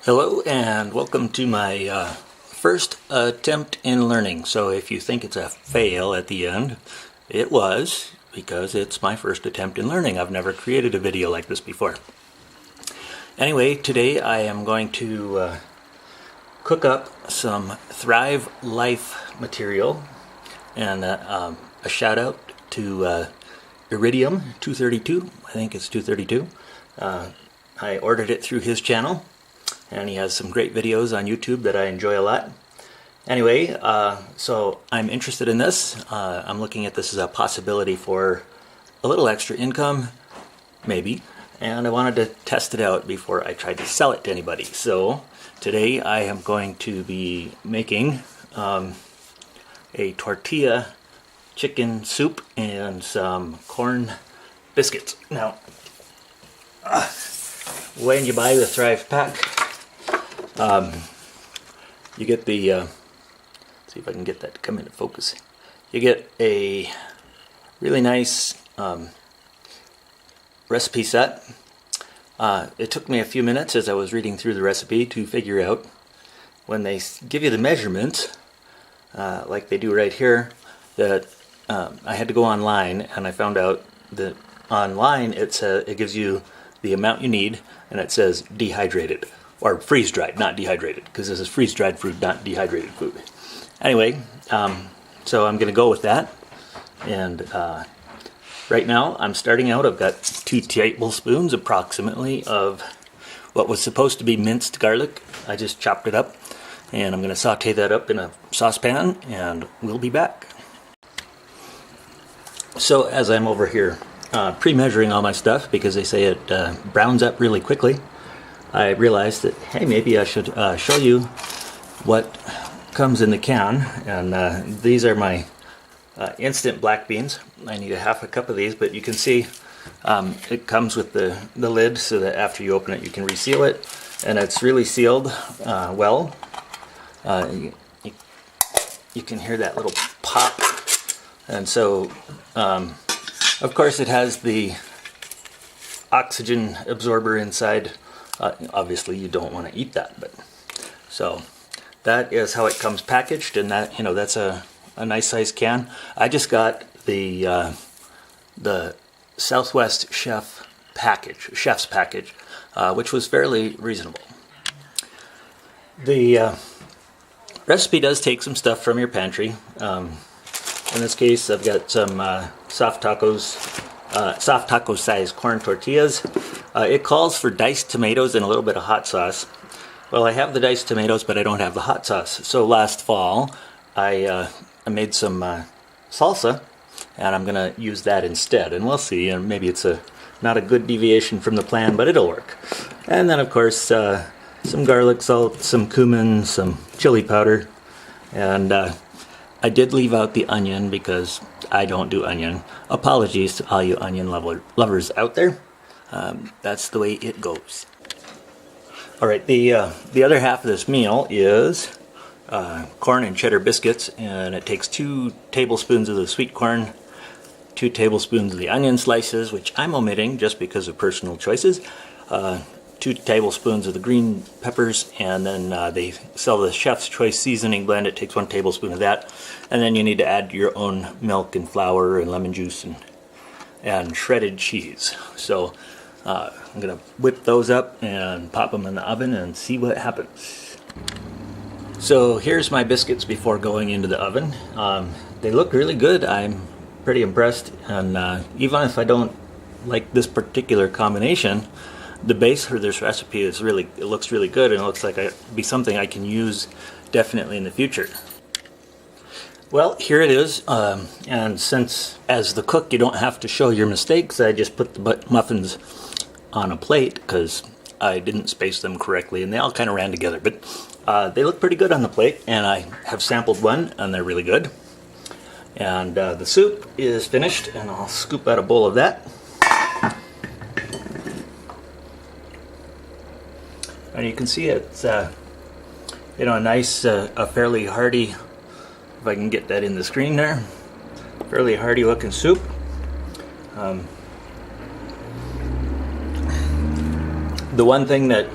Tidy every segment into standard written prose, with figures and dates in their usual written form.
Hello and welcome to my first attempt in learning. So if you think it's a fail at the end, it was, because it's my first attempt in learning. I've never created a video like this before. Anyway, today I am going to cook up some Thrive Life material, and a shout out to Iridium 232. I think it's 232. I ordered it through his channel, and he has some great videos on YouTube that I enjoy a lot. Anyway, so I'm interested in this. I'm looking at this as a possibility for a little extra income, maybe, and I wanted to test it out before I tried to sell it to anybody. So today I am going to be making a tortilla chicken soup and some corn biscuits. Now, when you buy the Thrive pack, you get the, see if I can get that to come into focus. You get a really nice recipe set. It took me a few minutes as I was reading through the recipe to figure out, when they give you the measurements, like they do right here, that I had to go online, and I found out that online it gives you the amount you need, and it says dehydrated. Or freeze-dried, not dehydrated, because this is freeze-dried food, not dehydrated food. Anyway, so I'm going to go with that. And right now, I'm starting out. I've got 2 tablespoons, approximately, of what was supposed to be minced garlic. I just chopped it up, and I'm going to saute that up in a saucepan, and we'll be back. So as I'm over here pre-measuring all my stuff, because they say it browns up really quickly, I realized that, hey, maybe I should show you what comes in the can. And these are my instant black beans. I need a half a cup of these, but you can see it comes with the lid, so that after you open it you can reseal it, and it's really sealed well. You can hear that little pop, and so of course it has the oxygen absorber inside. Obviously you don't want to eat that, but so that is how it comes packaged, and that, that's a nice size can. I just got the Southwest chef's package, which was fairly reasonable. The recipe does take some stuff from your pantry. In this case, I've got some soft taco size corn tortillas. It calls for diced tomatoes and a little bit of hot sauce. Well, I have the diced tomatoes, but I don't have the hot sauce. So last fall, I made some salsa, and I'm going to use that instead. And we'll see, and maybe it's not a good deviation from the plan, but it'll work. And then, of course, some garlic salt, some cumin, some chili powder. And I did leave out the onion because I don't do onion. Apologies to all you onion lovers out there. That's the way it goes. Alright, the other half of this meal is corn and cheddar biscuits, and it takes 2 tablespoons of the sweet corn, 2 tablespoons of the onion slices, which I'm omitting just because of personal choices, 2 tablespoons of the green peppers, and then they sell the Chef's Choice seasoning blend. It takes 1 tablespoon of that, and then you need to add your own milk and flour and lemon juice and shredded cheese. So I'm going to whip those up and pop them in the oven and see what happens. So here's my biscuits before going into the oven. They look really good. I'm pretty impressed, and even if I don't like this particular combination, the base for this recipe is it looks really good, and it looks like it'd be something I can use definitely in the future. Well, here it is, and since as the cook you don't have to show your mistakes, I just put the muffins on a plate because I didn't space them correctly, and they all kind of ran together, but they look pretty good on the plate, and I have sampled one, and they're really good. And the soup is finished, and I'll scoop out a bowl of that. And you can see it's a nice, a fairly hearty, if I can get that in the screen there, fairly hearty looking soup. The one thing that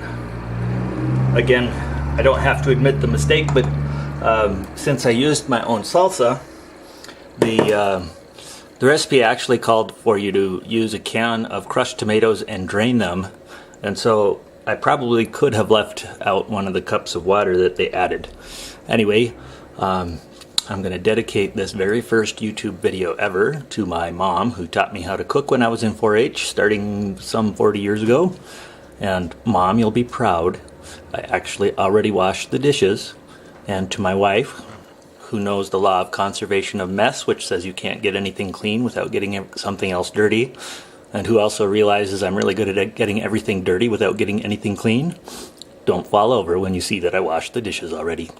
Again, I don't have to admit the mistake, but since I used my own salsa, the recipe actually called for you to use a can of crushed tomatoes and drain them, and so I probably could have left out one of the cups of water that they added. Anyway, I'm going to dedicate this very first YouTube video ever to my mom, who taught me how to cook when I was in 4-H, starting some 40 years ago. And Mom, you'll be proud, I actually already washed the dishes. And to my wife, who knows the law of conservation of mess, which says you can't get anything clean without getting something else dirty, and who also realizes I'm really good at getting everything dirty without getting anything clean, don't fall over when you see that I washed the dishes already.